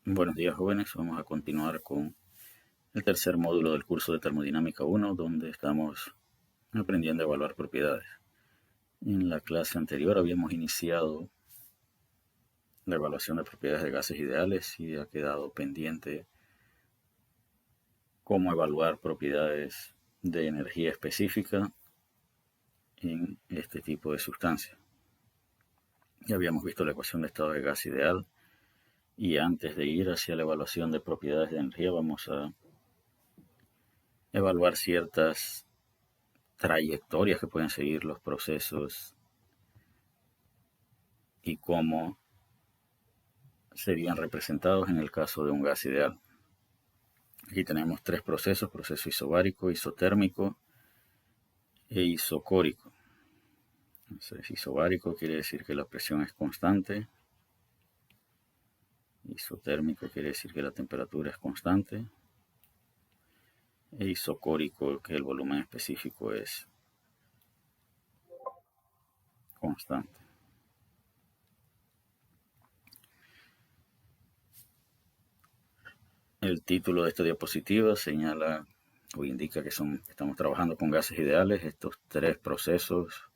Buenos días, jóvenes. Vamos a continuar con el tercer módulo del curso de Termodinámica 1, donde estamos aprendiendo a evaluar propiedades. En la clase anterior habíamos iniciado la evaluación de propiedades de gases ideales y ha quedado pendiente cómo evaluar propiedades de energía específica en este tipo de sustancias. Ya habíamos visto la ecuación de estado de gas ideal y antes de ir hacia la evaluación de propiedades de energía vamos a evaluar ciertas trayectorias que pueden seguir los procesos y cómo serían representados en el caso de un gas ideal. Aquí tenemos tres procesos: proceso isobárico, isotérmico e isocórico. Entonces, isobárico quiere decir que la presión es constante, isotérmico quiere decir que la temperatura es constante, e isocórico que el volumen específico es constante. El título de esta diapositiva señala o indica que estamos trabajando con gases ideales. Estos tres procesos,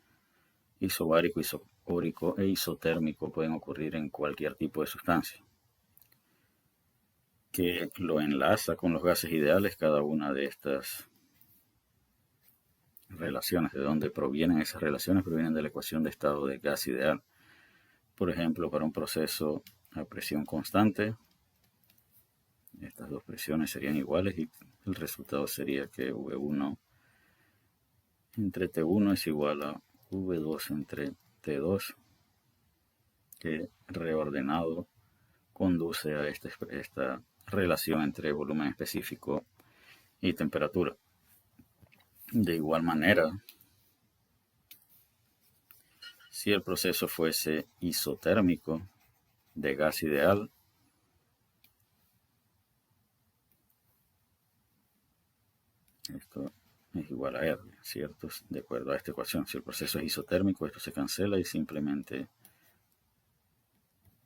isobárico, isocórico e isotérmico, pueden ocurrir en cualquier tipo de sustancia. Que lo enlaza con los gases ideales, cada una de estas relaciones. ¿De dónde provienen esas relaciones? Provienen de la ecuación de estado de gas ideal. Por ejemplo, para un proceso a presión constante, estas dos presiones serían iguales y el resultado sería que V1 entre T1 es igual a V2 entre T2, que reordenado conduce a esta relación entre volumen específico y temperatura. De igual manera, si el proceso fuese isotérmico de gas ideal, esto es igual a R, ¿cierto? De acuerdo a esta ecuación. Si el proceso es isotérmico, esto se cancela y simplemente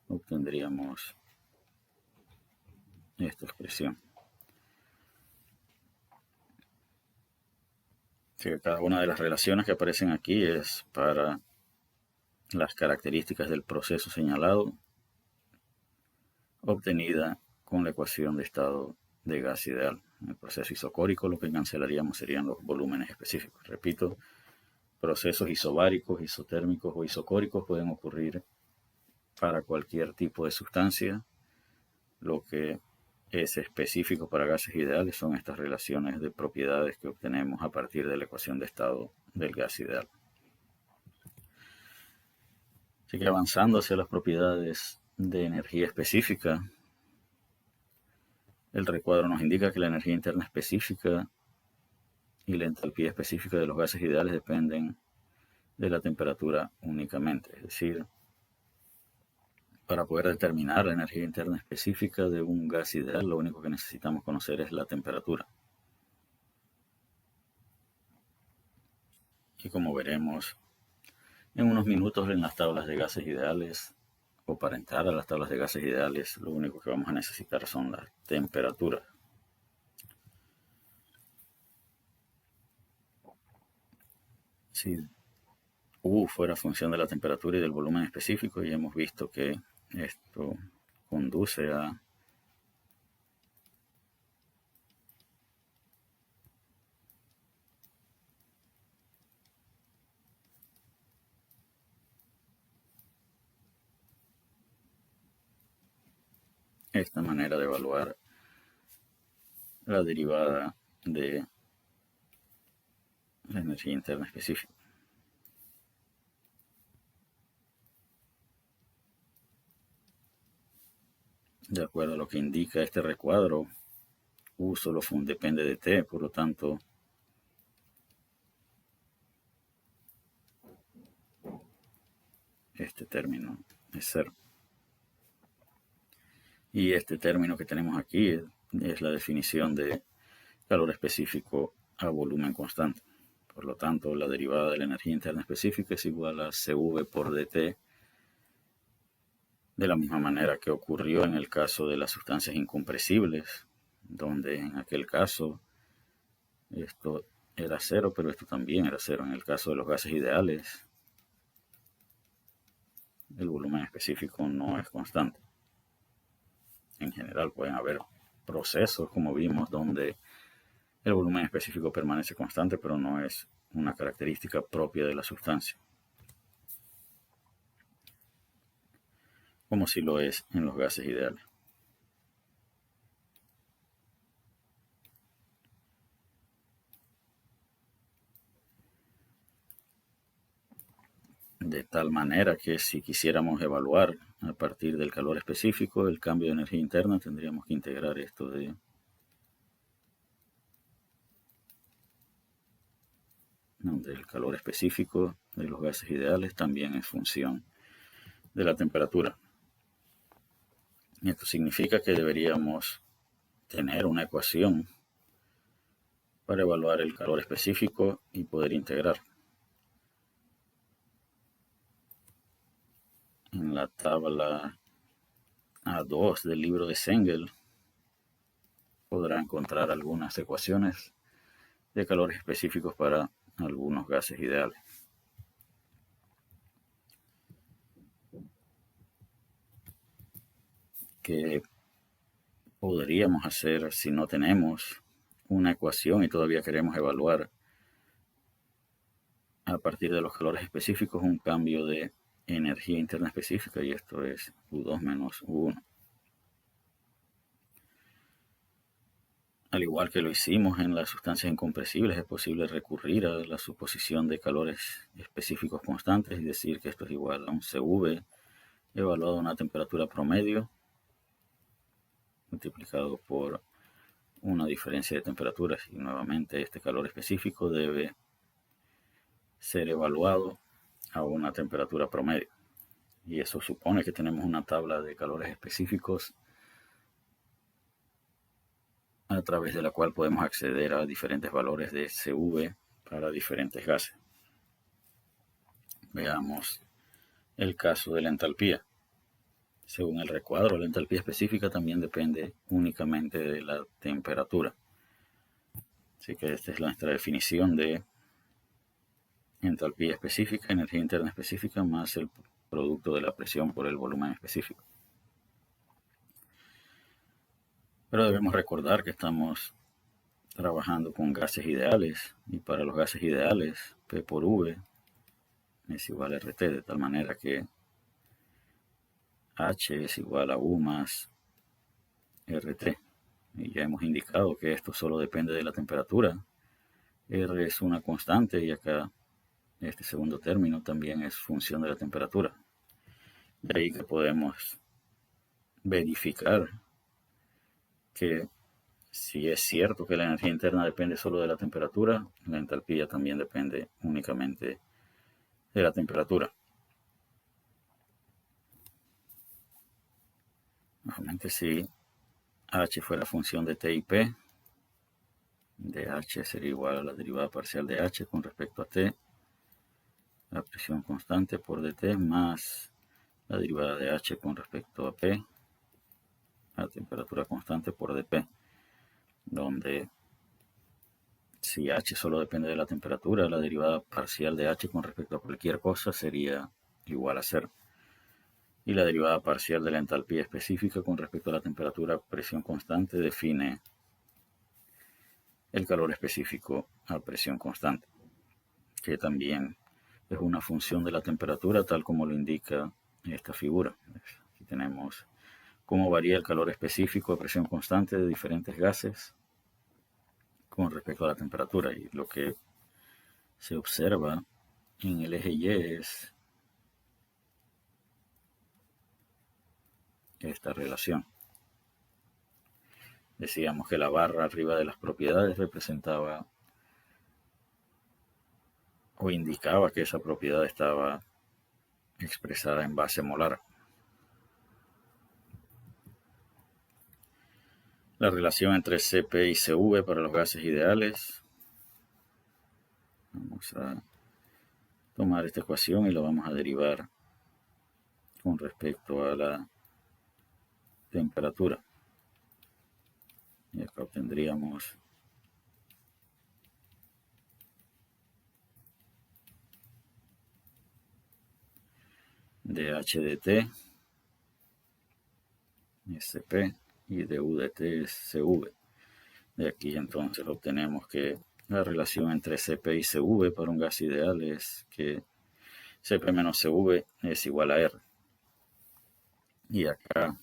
obtendríamos esta expresión. Así que cada una de las relaciones que aparecen aquí es para las características del proceso señalado, obtenida con la ecuación de estado de gas ideal. En el proceso isocórico lo que cancelaríamos serían los volúmenes específicos. Repito, procesos isobáricos, isotérmicos o isocóricos pueden ocurrir para cualquier tipo de sustancia. Lo que es específico para gases ideales son estas relaciones de propiedades que obtenemos a partir de la ecuación de estado del gas ideal. Así que avanzando hacia las propiedades de energía específica, el recuadro nos indica que la energía interna específica y la entalpía específica de los gases ideales dependen de la temperatura únicamente. Es decir, para poder determinar la energía interna específica de un gas ideal, lo único que necesitamos conocer es la temperatura. Y como veremos en unos minutos en las tablas de gases ideales, o para entrar a las tablas de gases ideales, lo único que vamos a necesitar son las temperaturas. Si U fuera función de la temperatura y del volumen específico, y hemos visto que esto conduce a esta manera de evaluar la derivada de la energía interna específica. De acuerdo a lo que indica este recuadro, U solo depende de T, por lo tanto, este término es cero. Y este término que tenemos aquí es la definición de calor específico a volumen constante. Por lo tanto, la derivada de la energía interna específica es igual a CV por dt De la misma manera que ocurrió en el caso de las sustancias incompresibles, donde en aquel caso esto era cero, pero esto también era cero. En el caso de los gases ideales, el volumen específico no es constante. En general pueden haber procesos, como vimos, donde el volumen específico permanece constante, pero no es una característica propia de la sustancia, como si lo es en los gases ideales. De tal manera que si quisiéramos evaluar a partir del calor específico el cambio de energía interna, tendríamos que integrar esto de donde el calor específico de los gases ideales también es función de la temperatura. Esto significa que deberíamos tener una ecuación para evaluar el calor específico y poder integrar. En la tabla A2 del libro de Sengel podrá encontrar algunas ecuaciones de calores específicos para algunos gases ideales. ¿Qué podríamos hacer si no tenemos una ecuación y todavía queremos evaluar a partir de los calores específicos un cambio de energía interna específica? Y esto es U2 menos U1. Al igual que lo hicimos en las sustancias incompresibles, es posible recurrir a la suposición de calores específicos constantes y decir que esto es igual a un CV evaluado a una temperatura promedio multiplicado por una diferencia de temperaturas. Y nuevamente este calor específico debe ser evaluado a una temperatura promedio. Y eso supone que tenemos una tabla de calores específicos a través de la cual podemos acceder a diferentes valores de CV para diferentes gases. Veamos el caso de la entalpía. Según el recuadro, la entalpía específica también depende únicamente de la temperatura. Así que esta es nuestra definición de entalpía específica, energía interna específica, más el producto de la presión por el volumen específico. Pero debemos recordar que estamos trabajando con gases ideales y para los gases ideales P por V es igual a RT, de tal manera que H es igual a U más RT. Y ya hemos indicado que esto solo depende de la temperatura. R es una constante y acá este segundo término también es función de la temperatura. De ahí que podemos verificar que si es cierto que la energía interna depende solo de la temperatura, la entalpía también depende únicamente de la temperatura. Nuevamente, si H fuera función de T y P, de H sería igual a la derivada parcial de H con respecto a T, la presión constante por dt, más la derivada de H con respecto a P, la temperatura constante por dP, donde si H solo depende de la temperatura, la derivada parcial de H con respecto a cualquier cosa sería igual a cero. Y la derivada parcial de la entalpía específica con respecto a la temperatura presión constante define el calor específico a presión constante, que también es una función de la temperatura tal como lo indica esta figura. Aquí tenemos cómo varía el calor específico a presión constante de diferentes gases con respecto a la temperatura, y lo que se observa en el eje Y es esta relación. Decíamos que la barra arriba de las propiedades representaba o indicaba que esa propiedad estaba expresada en base molar. La relación entre Cp y Cv para los gases ideales. Vamos a tomar esta ecuación y lo vamos a derivar con respecto a la temperatura. Y acá obtendríamos de H de T, SP, y de U de T es CV. De aquí entonces obtenemos que la relación entre Cp y Cv para un gas ideal es que Cp menos Cv es igual a R. Y acá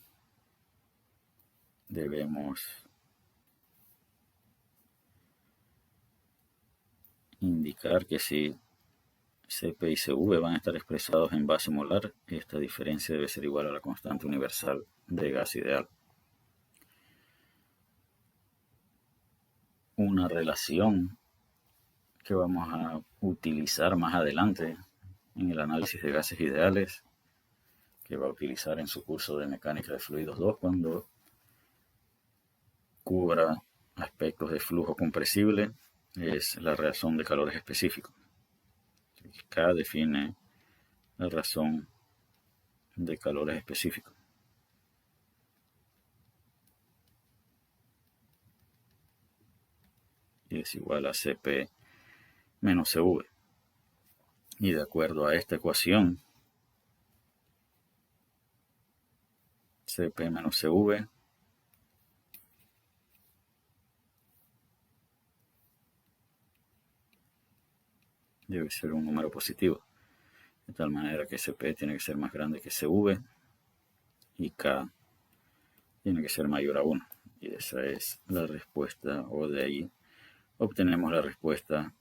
debemos indicar que si Cp y Cv van a estar expresados en base molar, esta diferencia debe ser igual a la constante universal de gas ideal. Una relación que vamos a utilizar más adelante en el análisis de gases ideales, que va a utilizar en su curso de mecánica de fluidos 2 cuando cubra aspectos de flujo compresible, es la razón de calores específicos. K define la razón de calores específicos. Y es igual a Cp menos Cv. Y de acuerdo a esta ecuación, Cp menos Cv debe ser un número positivo, de tal manera que Cp tiene que ser más grande que Cv y K tiene que ser mayor a 1. Y esa es la respuesta, o de ahí obtenemos la respuesta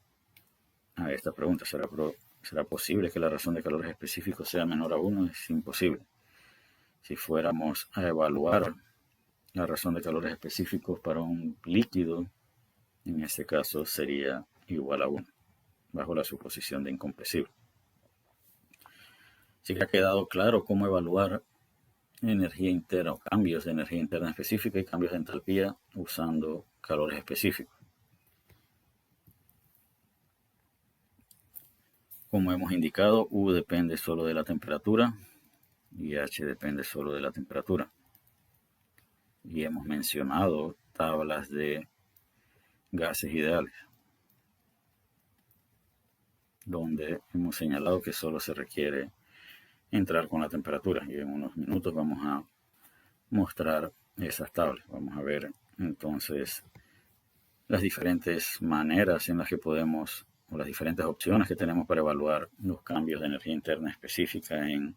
a esta pregunta. ¿Será posible que la razón de calores específicos sea menor a 1? Es imposible. Si fuéramos a evaluar la razón de calores específicos para un líquido, en este caso sería igual a 1, bajo la suposición de incompresible. Así que ha quedado claro cómo evaluar energía interna o cambios de energía interna específica y cambios de entalpía usando calores específicos. Como hemos indicado, U depende solo de la temperatura y H depende solo de la temperatura. Y hemos mencionado tablas de gases ideales, donde hemos señalado que solo se requiere entrar con la temperatura. Y en unos minutos vamos a mostrar esas tablas. Vamos a ver entonces las diferentes maneras en las que podemos, o las diferentes opciones que tenemos para evaluar los cambios de energía interna específica en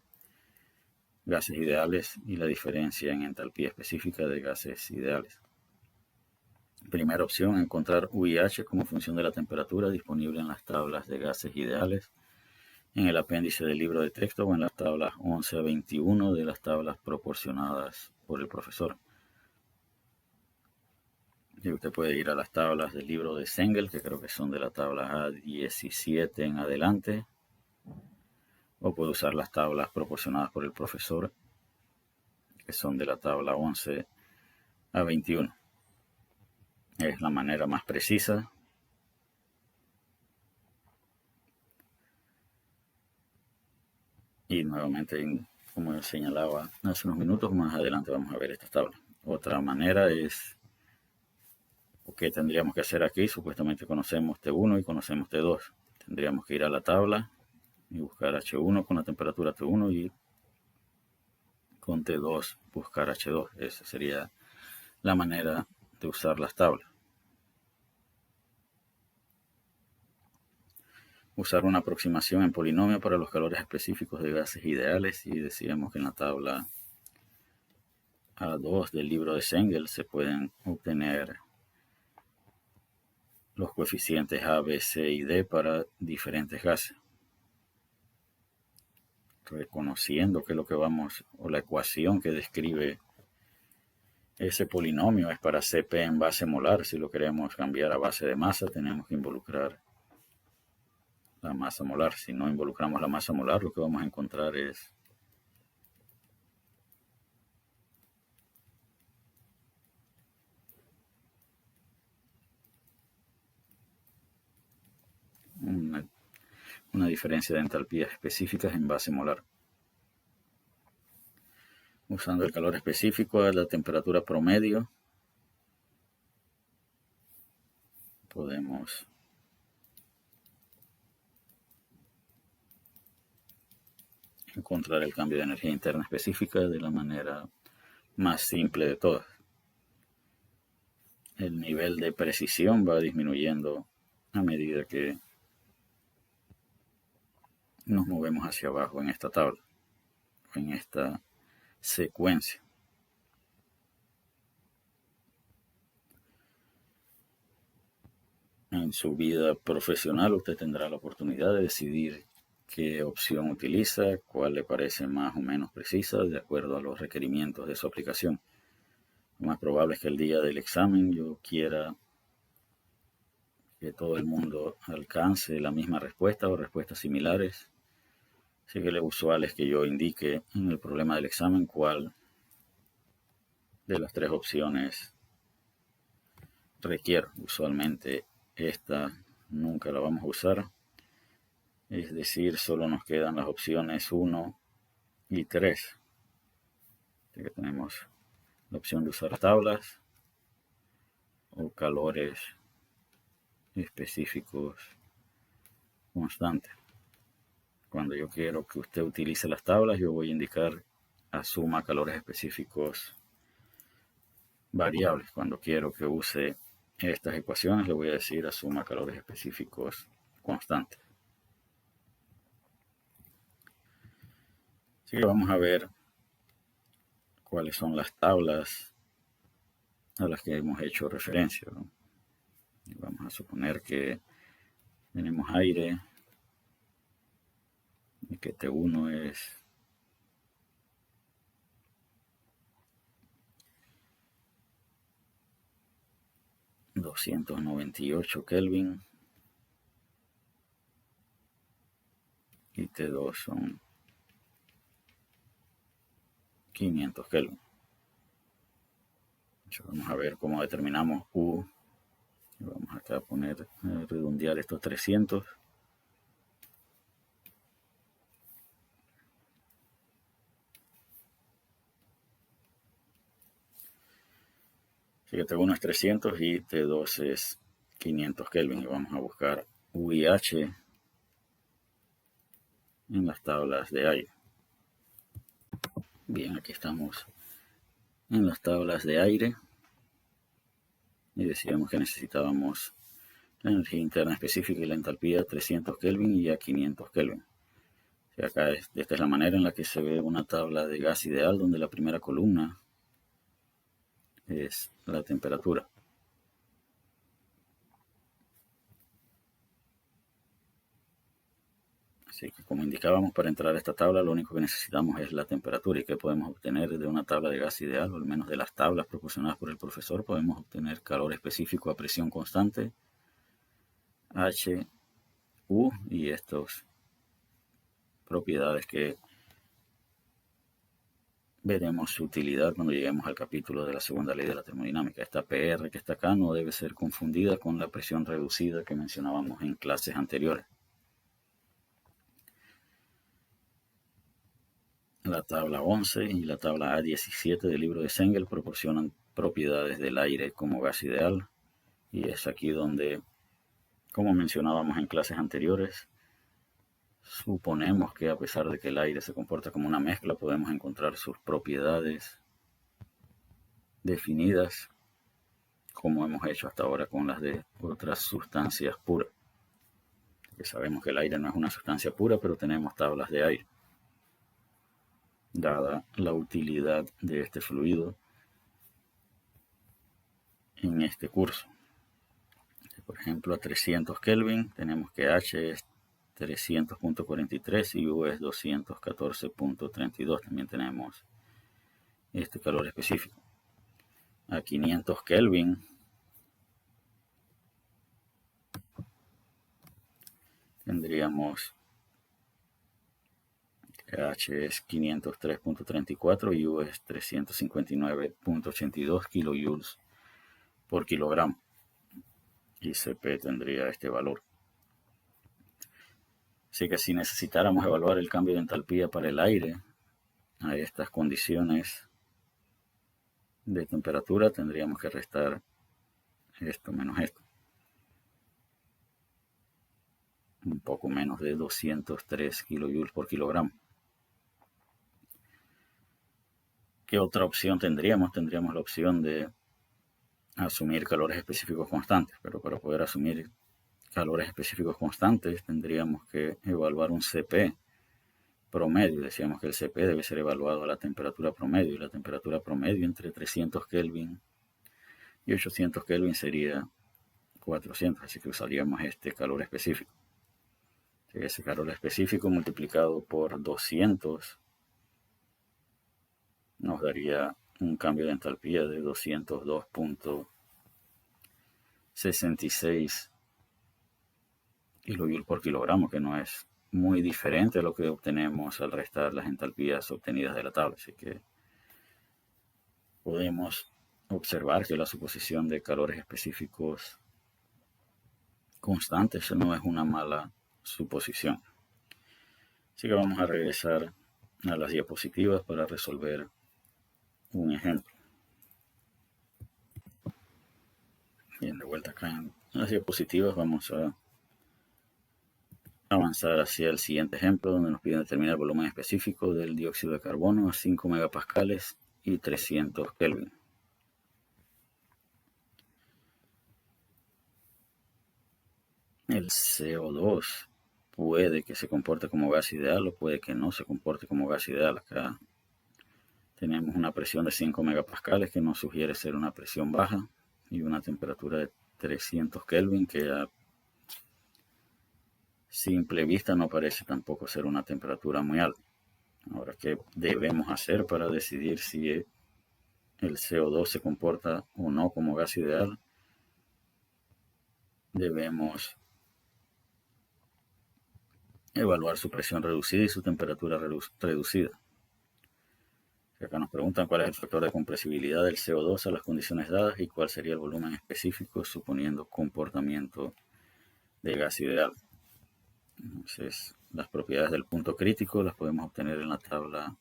gases ideales y la diferencia en entalpía específica de gases ideales. Primera opción, encontrar U y H como función de la temperatura disponible en las tablas de gases ideales, en el apéndice del libro de texto o en las tablas 11 a 21 de las tablas proporcionadas por el profesor. Y usted puede ir a las tablas del libro de Sengel, que creo que son de la tabla A17 en adelante, o puede usar las tablas proporcionadas por el profesor, que son de la tabla 11 a 21. Es la manera más precisa. Y nuevamente, como señalaba hace unos minutos, más adelante vamos a ver estas tablas. Otra manera es, ¿qué tendríamos que hacer aquí? Supuestamente conocemos T1 y conocemos T2. Tendríamos que ir a la tabla y buscar H1 con la temperatura T1 y con T2 buscar H2. Esa sería la manera de usar las tablas. Usar una aproximación en polinomio para los calores específicos de gases ideales, y decíamos que en la tabla A2 del libro de Sengel se pueden obtener los coeficientes A, B, C y D para diferentes gases. Reconociendo que lo que vamos, o la ecuación que describe ese polinomio es para Cp en base molar. Si lo queremos cambiar a base de masa, tenemos que involucrar la masa molar. Si no involucramos la masa molar, lo que vamos a encontrar es una diferencia de entalpías específicas en base molar. Usando el calor específico a la temperatura promedio, podemos encontrar el cambio de energía interna específica de la manera más simple de todas. El nivel de precisión va disminuyendo a medida que nos movemos hacia abajo en esta tabla, en esta secuencia. En su vida profesional usted tendrá la oportunidad de decidir qué opción utiliza, cuál le parece más o menos precisa de acuerdo a los requerimientos de su aplicación. Lo más probable es que el día del examen yo quiera que todo el mundo alcance la misma respuesta o respuestas similares. Así que lo usual es que yo indique en el problema del examen cuál de las tres opciones requiero. Usualmente esta nunca la vamos a usar. Es decir, solo nos quedan las opciones 1 y 3. Así que tenemos la opción de usar tablas o calores específicos constantes. Cuando yo quiero que usted utilice las tablas, yo voy a indicar asuma calores específicos variables. Cuando quiero que use estas ecuaciones, le voy a decir asuma calores específicos constantes. Así que vamos a ver cuáles son las tablas a las que hemos hecho referencia, ¿no? Y vamos a suponer que tenemos aire y que T1 es 298 Kelvin y T2 son 500 Kelvin. Vamos a ver cómo determinamos U. Vamos acá a poner, redondear estos 300. Así que T1 es 300 y T2 es 500 Kelvin. Y vamos a buscar U y H en las tablas de aire. Bien, aquí estamos en las tablas de aire. Y decíamos que necesitábamos la energía interna específica y la entalpía 300 Kelvin y a 500 Kelvin. Y acá esta es la manera en la que se ve una tabla de gas ideal, donde la primera columna es la temperatura. Así que como indicábamos, para entrar a esta tabla lo único que necesitamos es la temperatura. ¿Y qué podemos obtener de una tabla de gas ideal? O al menos de las tablas proporcionadas por el profesor, podemos obtener calor específico a presión constante, H, U, y estas propiedades que veremos su utilidad cuando lleguemos al capítulo de la segunda ley de la termodinámica. Esta PR que está acá no debe ser confundida con la presión reducida que mencionábamos en clases anteriores. La tabla 11 y la tabla A17 del libro de Sengel proporcionan propiedades del aire como gas ideal, y es aquí donde, como mencionábamos en clases anteriores, suponemos que a pesar de que el aire se comporta como una mezcla, podemos encontrar sus propiedades definidas como hemos hecho hasta ahora con las de otras sustancias puras. Que sabemos que el aire no es una sustancia pura, pero tenemos tablas de aire. Dada la utilidad de este fluido en este curso. Por ejemplo, a 300 Kelvin tenemos que H es 300.43 y U es 214.32. También tenemos este calor específico. A 500 Kelvin tendríamos que H es 503.34 y U es 359.82 kilojoules por kilogramo. Y Cp tendría este valor. Así que si necesitáramos evaluar el cambio de entalpía para el aire, a estas condiciones de temperatura tendríamos que restar esto menos esto. Un poco menos de 203 kilojoules por kilogramo. ¿Qué otra opción tendríamos? Tendríamos la opción de asumir calores específicos constantes, pero para poder asumir calores específicos constantes tendríamos que evaluar un CP promedio. Decíamos que el CP debe ser evaluado a la temperatura promedio, y la temperatura promedio entre 300 Kelvin y 800 Kelvin sería 400, así que usaríamos este calor específico. Ese calor específico multiplicado por 200 nos daría un cambio de entalpía de 202.66 kilojoules por kilogramo, que no es muy diferente a lo que obtenemos al restar las entalpías obtenidas de la tabla. Así que podemos observar que la suposición de calores específicos constantes no es una mala suposición. Así que vamos a regresar a las diapositivas para resolver un ejemplo. Bien, de vuelta acá en las diapositivas vamos a avanzar hacia el siguiente ejemplo, donde nos piden determinar el volumen específico del dióxido de carbono a 5 megapascales y 300 Kelvin. El CO2 puede que se comporte como gas ideal o puede que no se comporte como gas ideal. Acá tenemos una presión de 5 megapascales que nos sugiere ser una presión baja y una temperatura de 300 Kelvin que a simple vista no parece tampoco ser una temperatura muy alta. Ahora, ¿qué debemos hacer para decidir si el CO2 se comporta o no como gas ideal? Debemos evaluar su presión reducida y su temperatura reducida. Acá nos preguntan cuál es el factor de compresibilidad del CO2 a las condiciones dadas y cuál sería el volumen específico suponiendo comportamiento de gas ideal. Entonces, las propiedades del punto crítico las podemos obtener en la tabla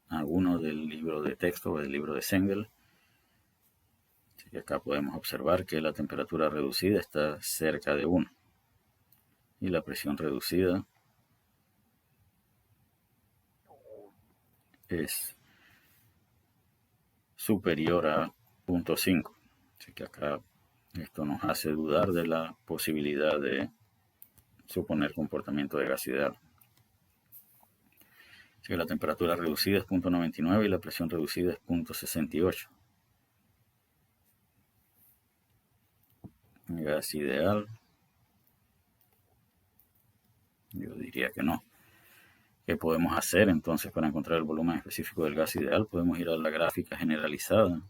A1 del libro de texto o del libro de Sengel. Así que acá podemos observar que la temperatura reducida está cerca de 1 y la presión reducida es superior a 0.5. Así que acá esto nos hace dudar de la posibilidad de suponer comportamiento de gas ideal. Así que la temperatura reducida es 0.99 y la presión reducida es 0.68. Gas ideal, yo diría que no. ¿Qué podemos hacer entonces para encontrar el volumen específico del gas ideal? Podemos ir a la gráfica generalizada.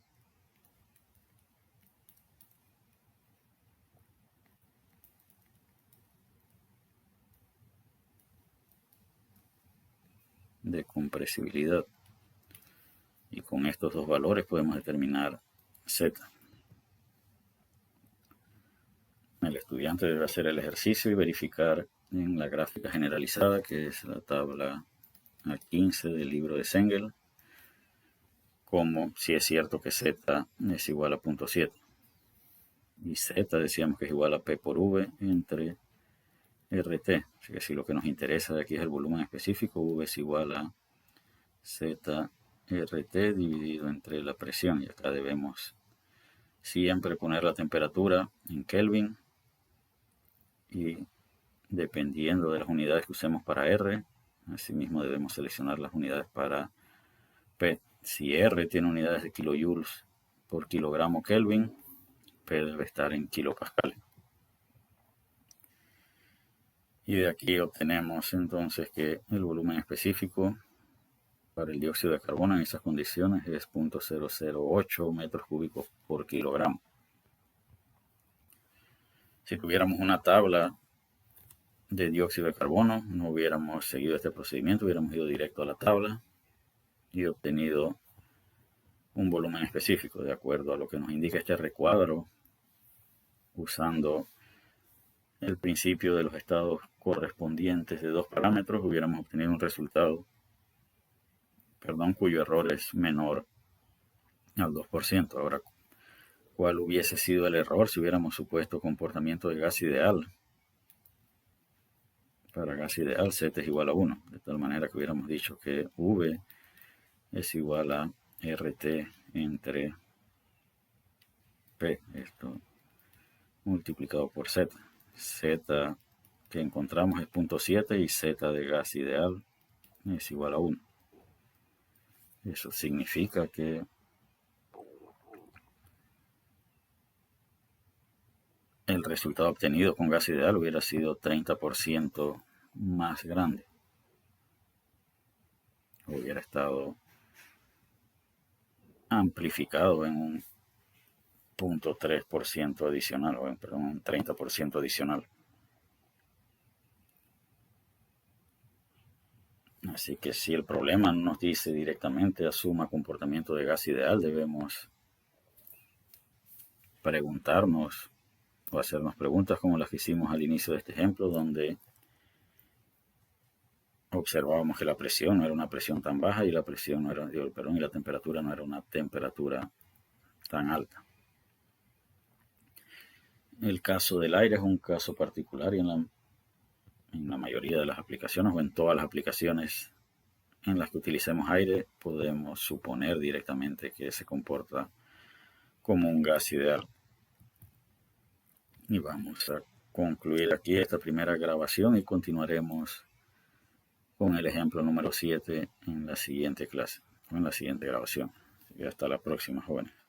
De compresibilidad. Y con estos dos valores podemos determinar Z. El estudiante debe hacer el ejercicio y verificar en la gráfica generalizada, que es la tabla A15 del libro de Sengel, como si es cierto que Z es igual a 0.7. Y Z decíamos que es igual a P por V entre RT. Así que si lo que nos interesa de aquí es el volumen específico, V es igual a ZRT dividido entre la presión. Y acá debemos siempre poner la temperatura en Kelvin. Y dependiendo de las unidades que usemos para R, asimismo debemos seleccionar las unidades para P. Si R tiene unidades de kilojoules por kilogramo Kelvin, P debe estar en kilopascales. Y de aquí obtenemos entonces que el volumen específico para el dióxido de carbono en esas condiciones es 0.008 metros cúbicos por kilogramo. Si tuviéramos una tabla de dióxido de carbono, no hubiéramos seguido este procedimiento, hubiéramos ido directo a la tabla y obtenido un volumen específico de acuerdo a lo que nos indica este recuadro, usando el principio de los estados correspondientes de dos parámetros, hubiéramos obtenido un resultado perdón, cuyo error es menor al 2%. Ahora, ¿cuál hubiese sido el error si hubiéramos supuesto comportamiento de gas ideal? Para gas ideal, Z es igual a 1, de tal manera que hubiéramos dicho que V es igual a RT entre P, esto multiplicado por Z. Z que encontramos es 0.7 y Z de gas ideal es igual a 1. Eso significa que el resultado obtenido con gas ideal hubiera sido 30% más grande. Hubiera estado amplificado en un 0.3% adicional, perdón, un 30% adicional. Así que si el problema no nos dice directamente asuma comportamiento de gas ideal, debemos preguntarnos o hacernos preguntas como las que hicimos al inicio de este ejemplo, donde observábamos que la presión no era una presión tan baja y la presión no era, perdón, y la temperatura no era una temperatura tan alta. El caso del aire es un caso particular y en la mayoría de las aplicaciones o en todas las aplicaciones en las que utilicemos aire podemos suponer directamente que se comporta como un gas ideal. Y vamos a concluir aquí esta primera grabación y continuaremos con el ejemplo número 7 en la siguiente clase o en la siguiente grabación. Así que hasta la próxima, jóvenes.